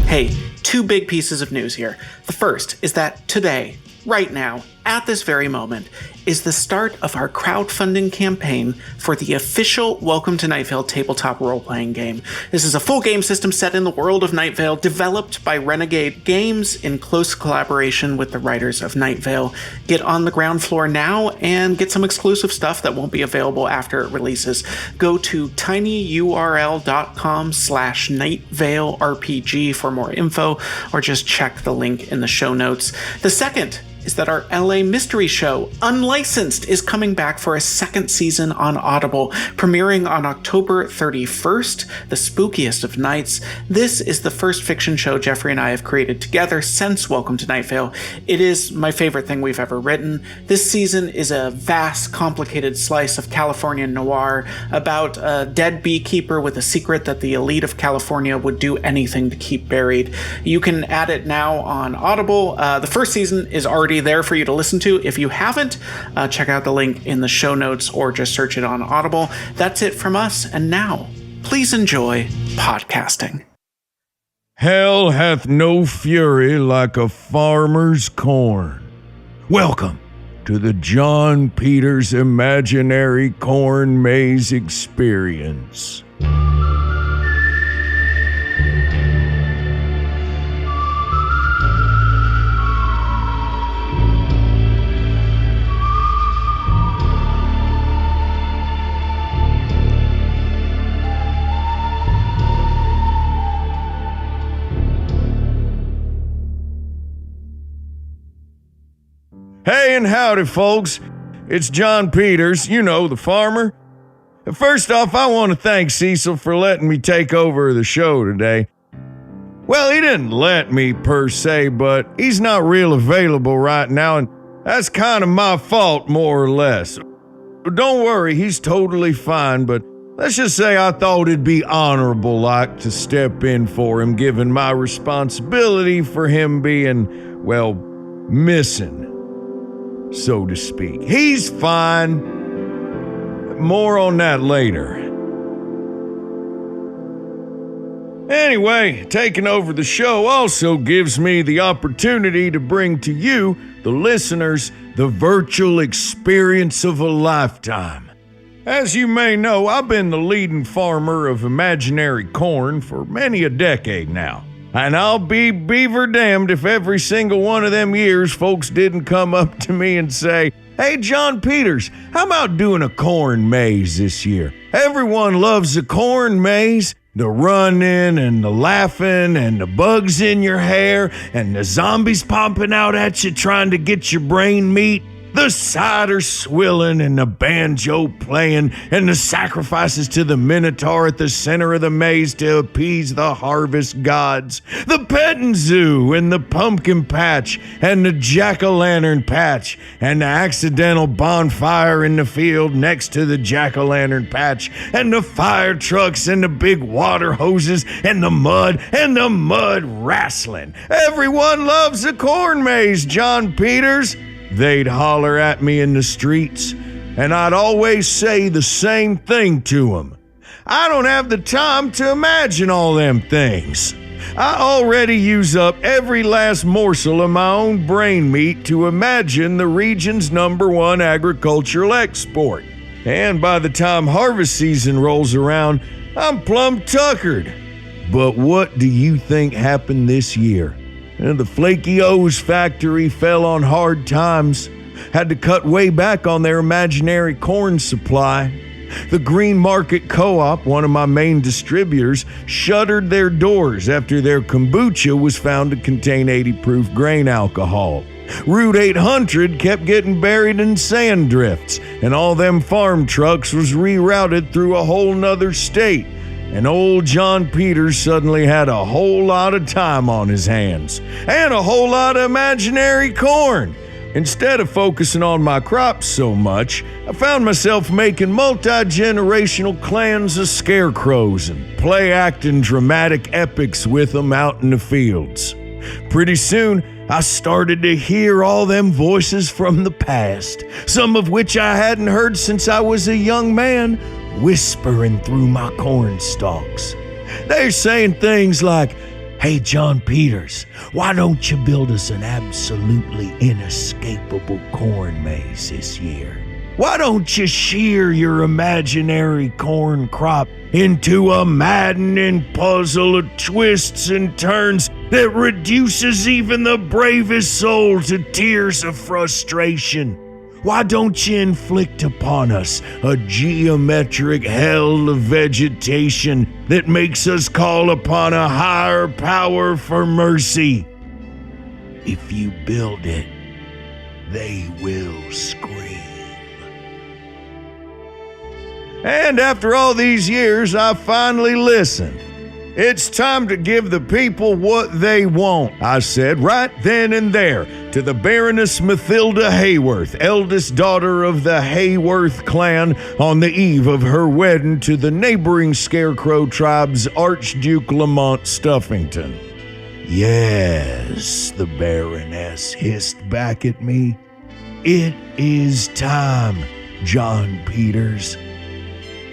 Hey, two big pieces of news here. The first is that today, right now, at this very moment, is the start of our crowdfunding campaign for the official Welcome to Night Vale tabletop role-playing game. This is a full game system set in the world of Night Vale, developed by Renegade Games in close collaboration with the writers of Night Vale. Get on the ground floor now and get some exclusive stuff that won't be available after it releases. Go to tinyurl.com/NightValeRPG for more info, or just check the link in the show notes. The second is that our LA Mystery Show, Unlicensed, is coming back for a second season on Audible, premiering on October 31st, the spookiest of nights. This is the first fiction show Jeffrey and I have created together since Welcome to Night Vale. It is my favorite thing we've ever written. This season is a vast, complicated slice of California noir about a dead beekeeper with a secret that the elite of California would do anything to keep buried. You can add it now on Audible. The first season is already there for you to listen to. If you haven't, check out the link in the show notes or just search it on Audible. That's it from us, and now, please enjoy podcasting. Hell hath no fury like a farmer's corn. Welcome to the John Peters Imaginary Corn Maze Experience. Hey and howdy, folks. It's John Peters, you know, the farmer. First off, I want to thank Cecil for letting me take over the show today. Well, he didn't let me per se, but he's not real available right now, and that's kind of my fault, more or less. Don't worry, he's totally fine, but let's just say I thought it'd be honorable like to step in for him, given my responsibility for him being, well, missing, so to speak. He's fine. More on that later. Anyway, taking over the show also gives me the opportunity to bring to you, the listeners, the virtual experience of a lifetime. As you may know, I've been the leading farmer of imaginary corn for many a decade now. And I'll be beaver damned if every single one of them years folks didn't come up to me and say, "Hey, John Peters, how about doing a corn maze this year? Everyone loves a corn maze. The running and the laughing and the bugs in your hair and the zombies popping out at you trying to get your brain meat. The cider swilling and the banjo playing and the sacrifices to the minotaur at the center of the maze to appease the harvest gods. The petting zoo and the pumpkin patch and the jack-o'-lantern patch and the accidental bonfire in the field next to the jack-o'-lantern patch and the fire trucks and the big water hoses and the mud wrestling. Everyone loves a corn maze, John Peters." They'd holler at me in the streets, and I'd always say the same thing to them. I don't have the time to imagine all them things. I already use up every last morsel of my own brain meat to imagine the region's #1 agricultural export. And by the time harvest season rolls around, I'm plumb tuckered. But what do you think happened this year? The Flaky O's factory fell on hard times, had to cut way back on their imaginary corn supply. The Green Market Co-op, one of my main distributors, shuttered their doors after their kombucha was found to contain 80-proof grain alcohol. Route 800 kept getting buried in sand drifts, and all them farm trucks was rerouted through a whole nother state. And old John Peters suddenly had a whole lot of time on his hands, and a whole lot of imaginary corn. Instead of focusing on my crops so much, I found myself making multi-generational clans of scarecrows and play-acting dramatic epics with them out in the fields. Pretty soon, I started to hear all them voices from the past, some of which I hadn't heard since I was a young man, whispering through my corn stalks. They're saying things like, Hey, John Peters, why don't you build us an absolutely inescapable corn maze this year? Why don't you shear your imaginary corn crop into a maddening puzzle of twists and turns that reduces even the bravest soul to tears of frustration? Why don't you inflict upon us a geometric hell of vegetation that makes us call upon a higher power for mercy? If you build it, they will scream. And after all these years, I finally listened. It's time to give the people what they want, I said right then and there to the Baroness Mathilda Hayworth, eldest daughter of the Hayworth clan, on the eve of her wedding to the neighboring Scarecrow tribe's Archduke Lamont Stuffington. Yes, the Baroness hissed back at me. It is time, John Peters.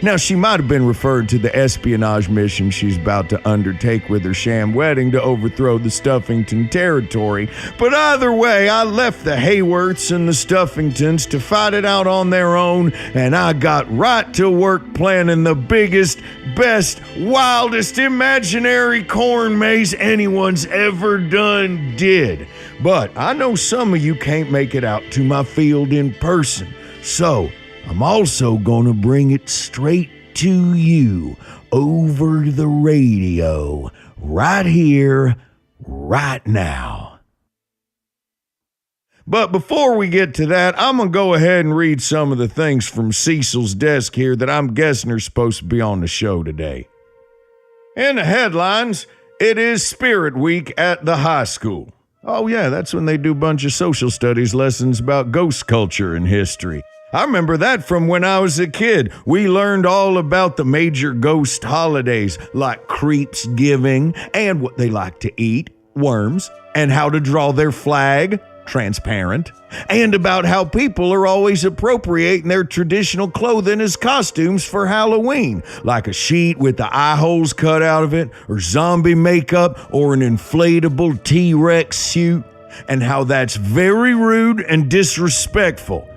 Now, she might have been referred to the espionage mission she's about to undertake with her sham wedding to overthrow the Stuffington territory, but either way, I left the Hayworths and the Stuffingtons to fight it out on their own, and I got right to work planning the biggest, best, wildest imaginary corn maze anyone's ever did. But I know some of you can't make it out to my field in person, so I'm also gonna bring it straight to you over the radio, right here, right now. But before we get to that, I'm gonna go ahead and read some of the things from Cecil's desk here that I'm guessing are supposed to be on the show today. In the headlines, it is Spirit Week at the high school. Oh yeah, that's when they do a bunch of social studies lessons about ghost culture and history. I remember that from when I was a kid. We learned all about the major ghost holidays like Creepsgiving and what they like to eat, worms, and how to draw their flag, transparent, and about how people are always appropriating their traditional clothing as costumes for Halloween, like a sheet with the eye holes cut out of it, or zombie makeup, or an inflatable T-Rex suit, and how that's very rude and disrespectful.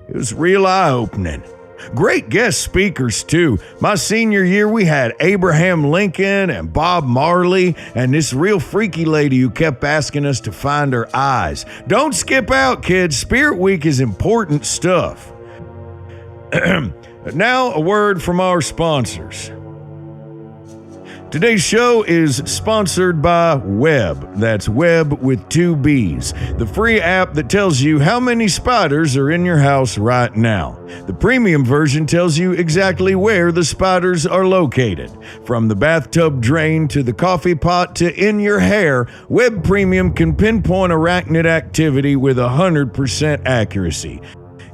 It was real eye-opening. Great guest speakers, too. My senior year, we had Abraham Lincoln and Bob Marley and this real freaky lady who kept asking us to find her eyes. Don't skip out, kids. Spirit Week is important stuff. Now, a word from our sponsors. Today's show is sponsored by Web. That's Web with 2 B's, the free app that tells you how many spiders are in your house right now. The premium version tells you exactly where the spiders are located. From the bathtub drain to the coffee pot to in your hair, Web Premium can pinpoint arachnid activity with 100% accuracy.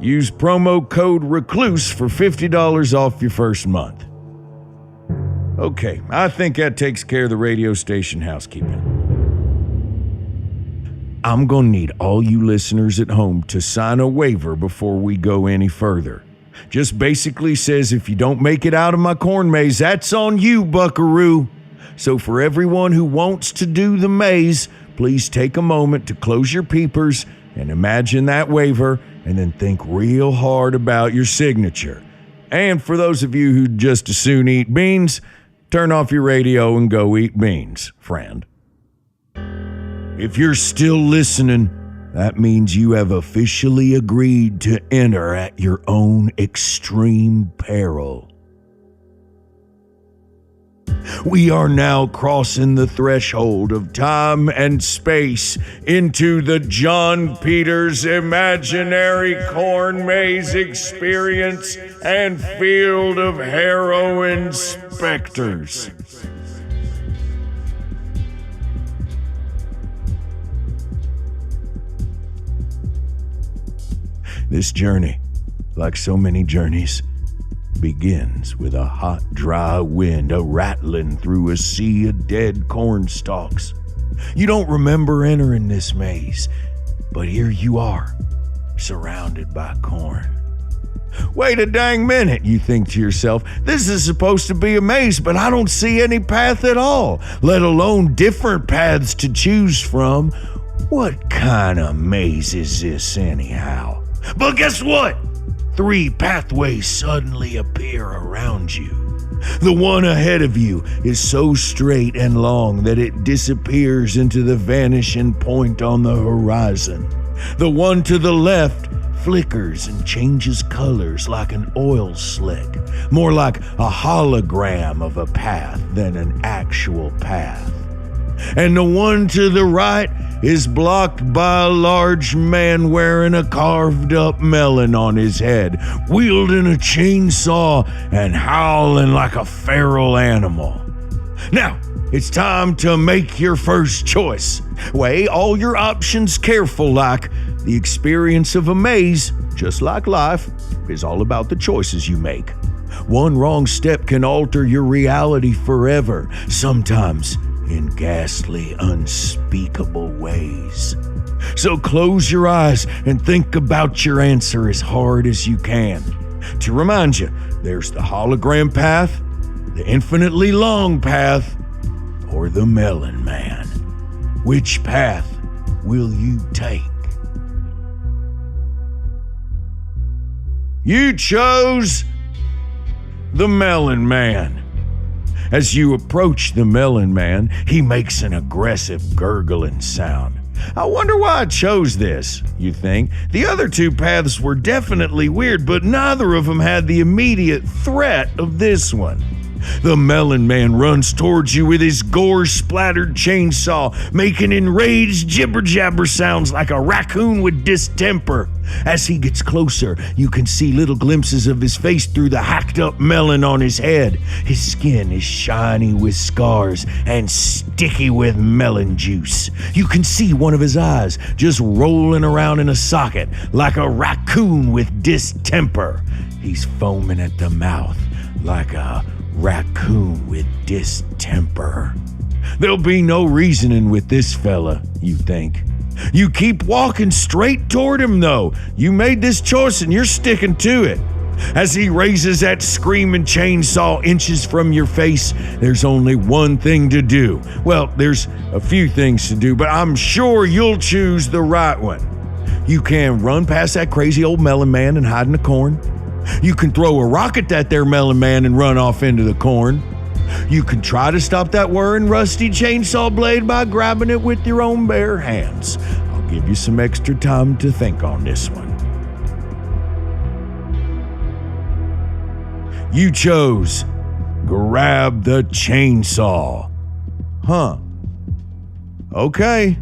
Use promo code RECLUSE for $50 off your first month. Okay, I think that takes care of the radio station housekeeping. I'm gonna need all you listeners at home to sign a waiver before we go any further. Just basically says if you don't make it out of my corn maze, that's on you, buckaroo. So for everyone who wants to do the maze, please take a moment to close your peepers and imagine that waiver, and then think real hard about your signature. And for those of you who just as soon eat beans, turn off your radio and go eat beans, friend. If you're still listening, that means you have officially agreed to enter at your own extreme peril. We are now crossing the threshold of time and space into the John Peters imaginary corn maze experience and field of heroin specters. This journey, like so many journeys, begins with a hot, dry wind a-rattling through a sea of dead corn stalks. You don't remember entering this maze, but here you are, surrounded by corn. Wait a dang minute, you think to yourself. This is supposed to be a maze, but I don't see any path at all, let alone different paths to choose from. What kind of maze is this anyhow? But guess what? 3 pathways suddenly appear around you. The one ahead of you is so straight and long that it disappears into the vanishing point on the horizon. The one to the left flickers and changes colors like an oil slick, more like a hologram of a path than an actual path. And the one to the right is blocked by a large man wearing a carved-up melon on his head, wielding a chainsaw and howling like a feral animal. Now, it's time to make your first choice. Weigh all your options careful like the experience of a maze, just like life, is all about the choices you make. One wrong step can alter your reality forever, sometimes in ghastly, unspeakable ways. So close your eyes and think about your answer as hard as you can. To remind you, there's the hologram path, the infinitely long path, or the Melon Man. Which path will you take? You chose the Melon Man. As you approach the Melon Man, he makes an aggressive gurgling sound. I wonder why I chose this, you think. The other 2 paths were definitely weird, but neither of them had the immediate threat of this one. The Melon Man runs towards you with his gore-splattered chainsaw, making enraged jibber-jabber sounds like a raccoon with distemper. As he gets closer, you can see little glimpses of his face through the hacked-up melon on his head. His skin is shiny with scars and sticky with melon juice. You can see one of his eyes just rolling around in a socket like a raccoon with distemper. He's foaming at the mouth like a raccoon with distemper. There'll be no reasoning with this fella, you think. You keep walking straight toward him, though. You made this choice and you're sticking to it. As he raises that screaming chainsaw inches from your face, there's only one thing to do. Well, there's a few things to do, but I'm sure you'll choose the right one. You can run past that crazy old melon man and hide in the corn. You can throw a rock at that there melon man and run off into the corn. You can try to stop that whirring rusty chainsaw blade by grabbing it with your own bare hands. I'll give you some extra time to think on this one. You chose grab the chainsaw. Huh. Okay.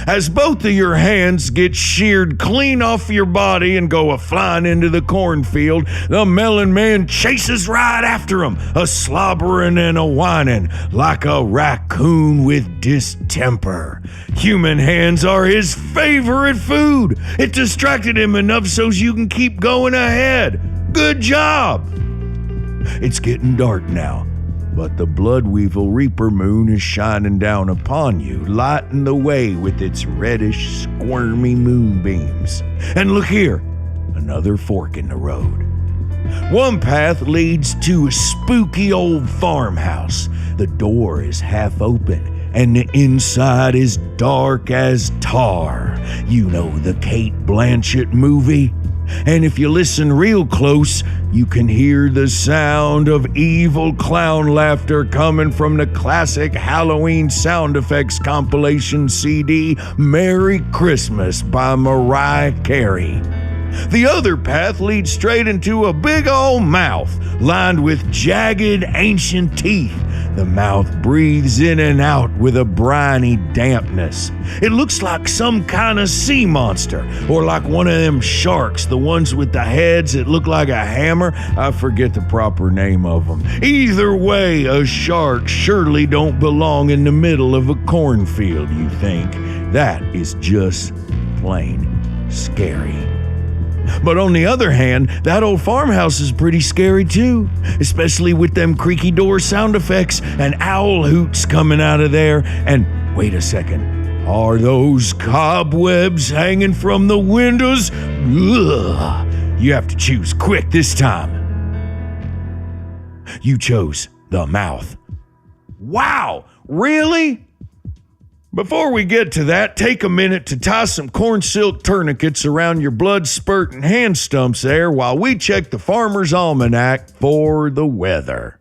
As both of your hands get sheared clean off your body and go a-flying into the cornfield, the Melon Man chases right after him, a-slobbering and a-whining like a raccoon with distemper. Human hands are his favorite food. It distracted him enough so you can keep going ahead. Good job! It's getting dark now, but the Bloodweevil Reaper moon is shining down upon you, lighting the way with its reddish, squirmy moonbeams. And look here, another fork in the road. One path leads to a spooky old farmhouse. The door is half open, and the inside is dark as tar. You know the Cate Blanchett movie? And if you listen real close, you can hear the sound of evil clown laughter coming from the classic Halloween sound effects compilation CD, Merry Christmas by Mariah Carey. The other path leads straight into a big old mouth lined with jagged ancient teeth. The mouth breathes in and out with a briny dampness. It looks like some kind of sea monster, or like one of them sharks, the ones with the heads that look like a hammer. I forget the proper name of them. Either way, a shark surely don't belong in the middle of a cornfield, you think. That is just plain scary. But on the other hand, that old farmhouse is pretty scary too, especially with them creaky door sound effects and owl hoots coming out of there. And wait a second, are those cobwebs hanging from the windows? Ugh. You have to choose quick this time. You chose the mouth. Wow, really? Before we get to that, take a minute to tie some corn silk tourniquets around your blood-spurting hand stumps there while we check the Farmer's Almanac for the weather.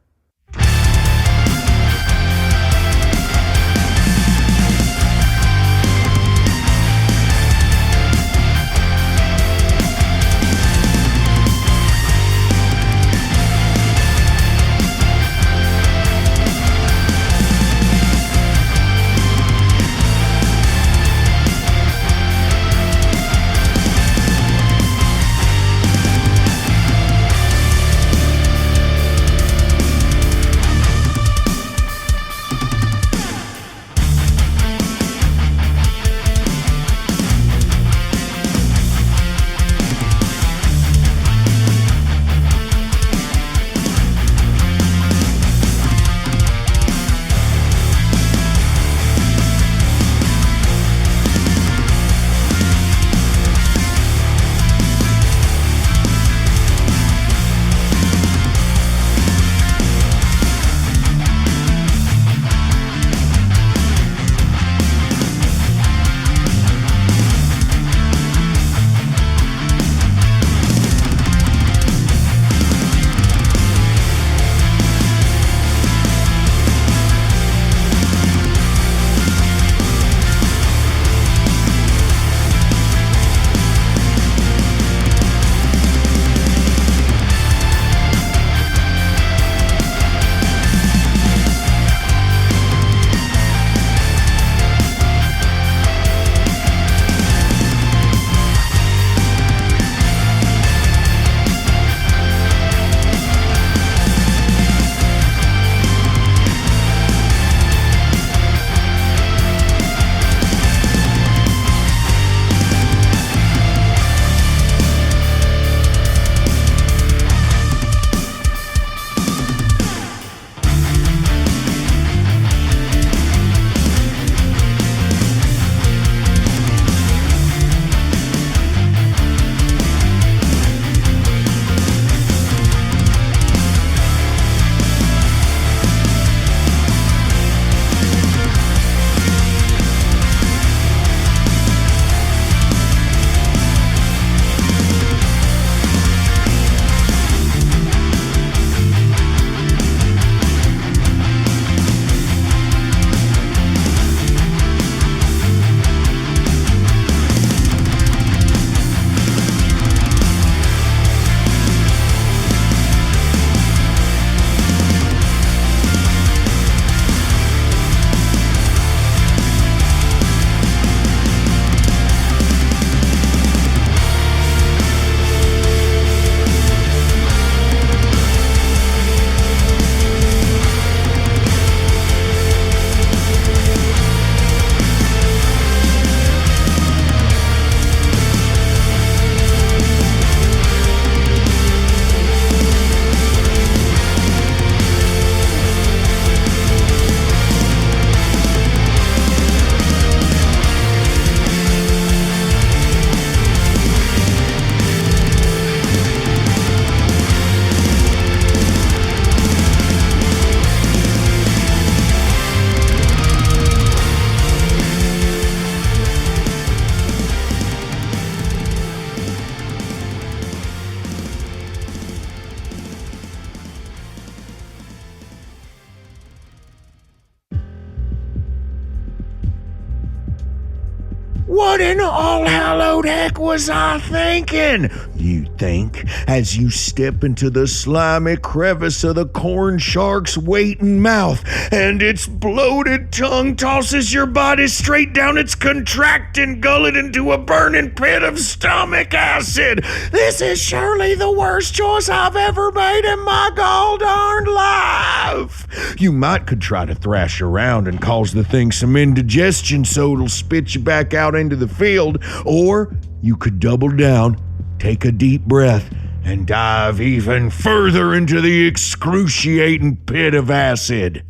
What in all hallowed heck was I thinking? You think, as you step into the slimy crevice of the corn shark's waiting mouth, and its bloated tongue tosses your body straight down its contracting gullet into a burning pit of stomach acid. This is surely the worst choice I've ever made in my gall-darned life. You could try to thrash around and cause the thing some indigestion so it'll spit you back out into the field, or you could double down, take a deep breath, and dive even further into the excruciating pit of acid.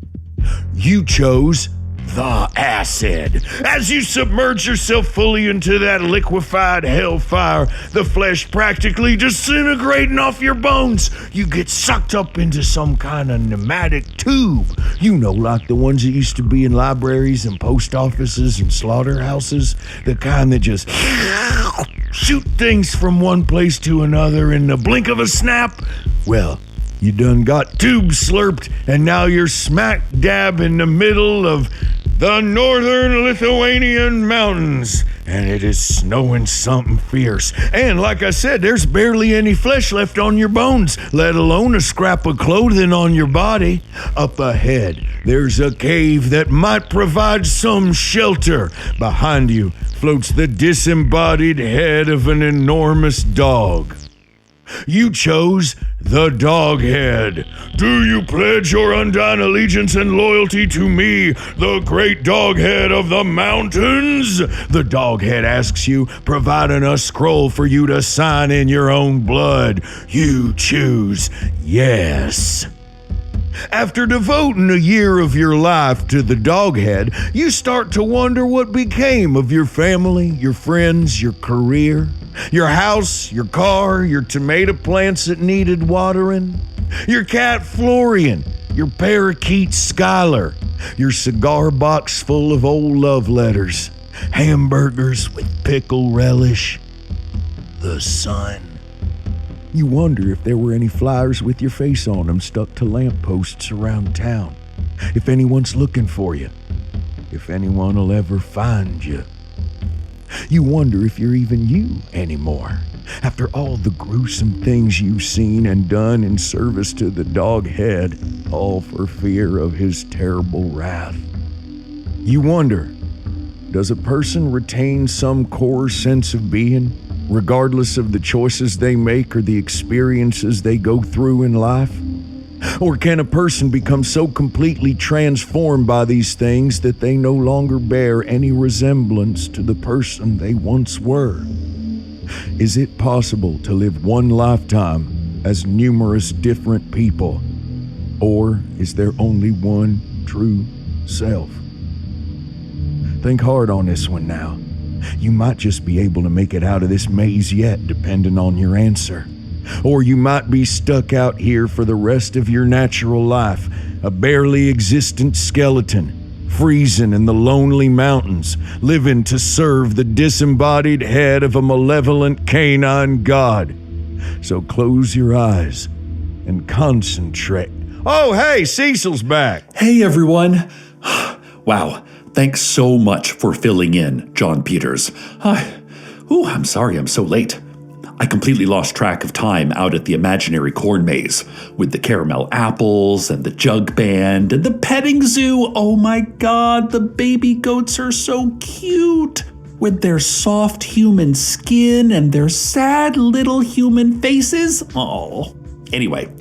You chose the acid. As you submerge yourself fully into that liquefied hellfire, the flesh practically disintegrating off your bones, you get sucked up into some kind of pneumatic tube. You know, like the ones that used to be in libraries and post offices and slaughterhouses, the kind that just shoot things from one place to another in the blink of a snap. Well, you done got tube slurped, and now you're smack dab in the middle of the northern Lithuanian mountains, and it is snowing something fierce. And like I said, there's barely any flesh left on your bones, let alone a scrap of clothing on your body. Up ahead, there's a cave that might provide some shelter. Behind you floats the disembodied head of an enormous dog. You chose the Doghead. Do you pledge your undying allegiance and loyalty to me, the great Doghead of the mountains? The Doghead asks you, providing a scroll for you to sign in your own blood. You choose yes. After devoting a year of your life to the Doghead, you start to wonder what became of your family, your friends, your career, your house, your car, your tomato plants that needed watering, your cat Florian, your parakeet Skylar, your cigar box full of old love letters, hamburgers with pickle relish, the sun. You wonder if there were any flyers with your face on them stuck to lampposts around town. If anyone's looking for you. If anyone will ever find you. You wonder if you're even you anymore. After all the gruesome things you've seen and done in service to the Doghead, all for fear of his terrible wrath. You wonder, does a person retain some core sense of being, regardless of the choices they make or the experiences they go through in life? Or can a person become so completely transformed by these things that they no longer bear any resemblance to the person they once were? Is it possible to live one lifetime as numerous different people? Or is there only one true self? Think hard on this one now. You might just be able to make it out of this maze yet, depending on your answer. Or you might be stuck out here for the rest of your natural life, a barely existent skeleton, freezing in the lonely mountains, living to serve the disembodied head of a malevolent canine god. So close your eyes and concentrate. Oh, hey, Cecil's back. Hey, everyone. Wow. Thanks so much for filling in, John Peters. I'm sorry I'm so late. I completely lost track of time out at the imaginary corn maze with the caramel apples and the jug band and the petting zoo. Oh my God, the baby goats are so cute with their soft human skin and their sad little human faces. Oh, anyway.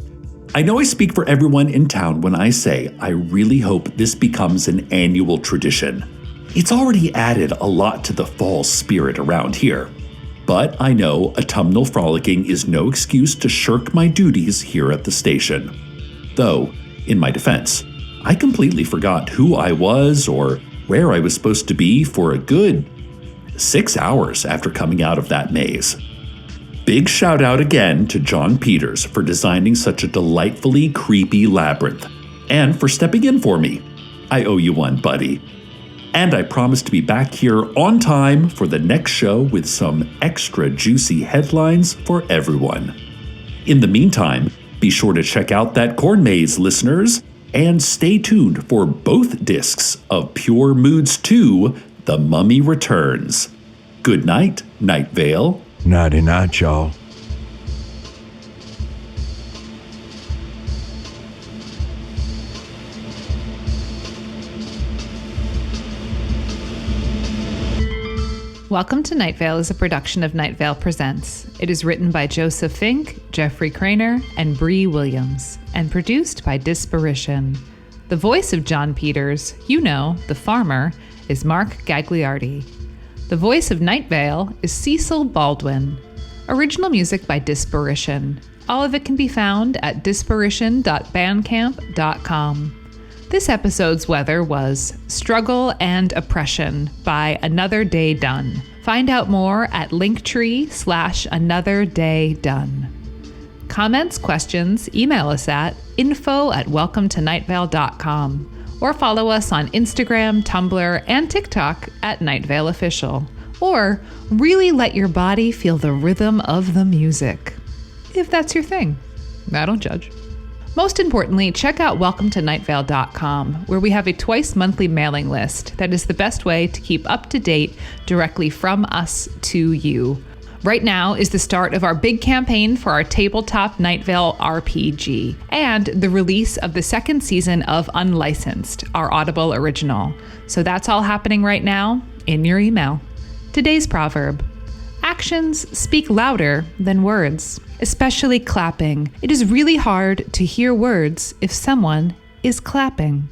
I know I speak for everyone in town when I say I really hope this becomes an annual tradition. It's already added a lot to the fall spirit around here. But I know autumnal frolicking is no excuse to shirk my duties here at the station. Though, in my defense, I completely forgot who I was or where I was supposed to be for a good 6 hours after coming out of that maze. Big shout out again to John Peters for designing such a delightfully creepy labyrinth, and for stepping in for me. I owe you one, buddy. And I promise to be back here on time for the next show with some extra juicy headlines for everyone. In the meantime, be sure to check out that corn maze, listeners, and stay tuned for both discs of Pure Moods 2, The Mummy Returns. Good night, Night Vale. Nighty-night, y'all. Welcome to Night Vale is a production of Night Vale Presents. It is written by Joseph Fink, Jeffrey Cranor, and Brie Williams, and produced by Disparition. The voice of John Peters, the farmer, is Mark Gagliardi. The voice of Night Vale is Cecil Baldwin. Original music by Disparition. All of it can be found at disparition.bandcamp.com. This episode's weather was Struggle and Oppression by Another Day Done. Find out more at linktree/anotherdayDone. Comments, questions, email us at info@welcometonightvale.com or follow us on Instagram, Tumblr, and TikTok at Night Vale Official. Or really let your body feel the rhythm of the music, if that's your thing. I don't judge. Most importantly, check out welcometonightvale.com, where we have a twice-monthly mailing list that is the best way to keep up to date directly from us to you. Right now is the start of our big campaign for our tabletop Night Vale RPG and the release of the second season of Unlicensed, our Audible original. So that's all happening right now in your email. Today's proverb: actions speak louder than words, especially clapping. It is really hard to hear words if someone is clapping.